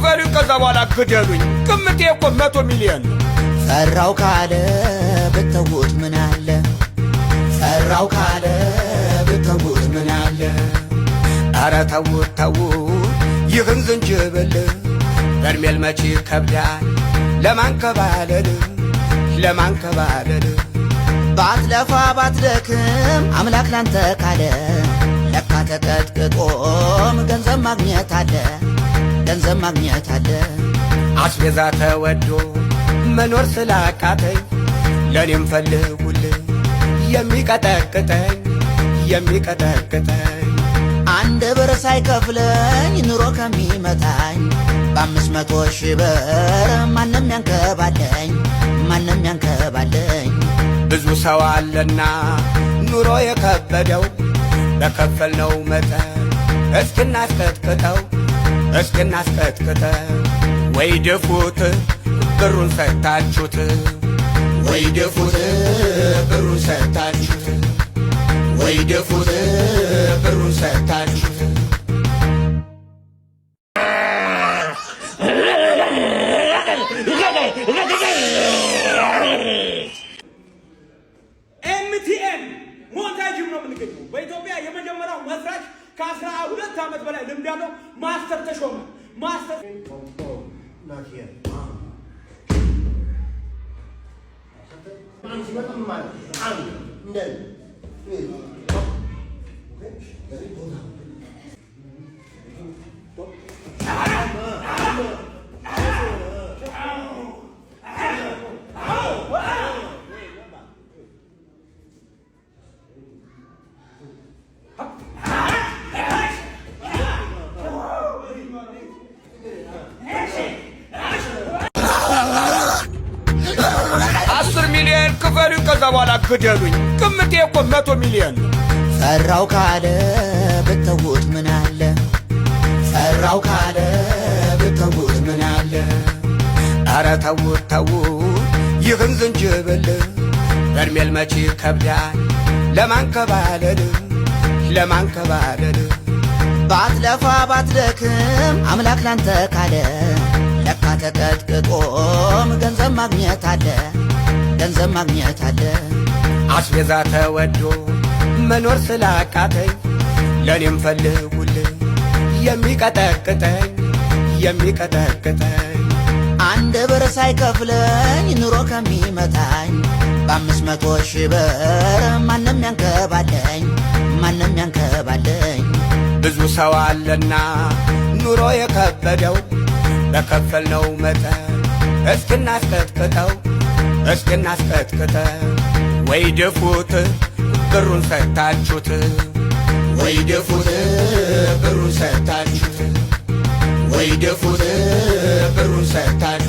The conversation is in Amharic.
ክፈሉኝ ከዛ በኋላ ግደሉኝ። ግምቴ እኮ 100 ሚሊዮን ነው። ፈራው ካለ ብተውት ምን አለ? ፈራው ካለ ብተውት ምን አለ? ኧረ ተውት ተውት ይህን ዝንጅብል በርሜል መቼ ከብዳል ለማንከባለል ለማንከባለል። ባትለፋ ባትደክም አምላክ ላንተ ካለ ለካ ተቀጥቅጦም ገንዘብ ማግኘት አለ፣ ገንዘብ ማግኘት አለ። አስቤዛ ተወዶ መኖር ስላቃተኝ ለኔም ፈልጉልኝ የሚቀጠቅጠኝ የሚቀጠቅጠኝ። አንድ ብር ሳይከፍለኝ ኑሮ ከሚመታኝ በ500,000 ብር ማንም ያንከባለኝ ማንም ያንከባለኝ። ብዙ ሰው አለና ኑሮ የከበደው በከፈልነው መጠን እስክናስቀጥቅጠው እስክናስቀጥቅጠው። ወይ ድፉት ብሩን ሰጥታችሁት ወይ ድፉት ብሩን ሰጥታችሁት ወይ ድፉት ብሩን ሰጥታችሁት። ኤምቲኤም ሞንታጅም ነው የምንገኘው። በኢትዮጵያ የመጀመሪያው መስራች ከ12 ዓመት በላይ ልምድ ያለው ማስተር ተሾመ ማስተር ክፈሉኝ ከዛ በኋላ ግደሉኝ። ግምቴ እኮ 100 ሚሊዮን ነው። ፈራው ካለ ብተውት ምን አለ? ፈራው ካለ ብተውት ምን አለ? ኧረ ተውት ተውት ይህን ዝንጅብል በርሜል መቼ ከብዳል ለማንከባለል ለማንከባለል። ባትለፋ ባትደክም አምላክ ላንተ ካለ ለካ ተቀጥቅጦም ገንዘብ ማግኘት አለ፣ ገንዘብ ማግኘት አለ። አስቤዛ ተወዶ መኖር ስላቃተኝ ለኔም ፈልጉልኝ የሚቀጠቅጠኝ የሚቀጠቅጠኝ። አንድ ብር ሳይከፍለኝ ኑሮ ከሚመታኝ በ500,000 ብር ማንም ያንከባለኝ ማንም ያንከባለኝ። ብዙ ሰው አለና ኑሮ የከበደው በከፈልነው መጠን እስክናስቀጥቅጠው እስክናስቀጥቅጠው። ወይ ድፉት ብሩን ሰጥታችሁት ወይ ድፉት ብሩን ሰጥታችሁት ወይ ድፉት ብሩን ሰጥታችሁት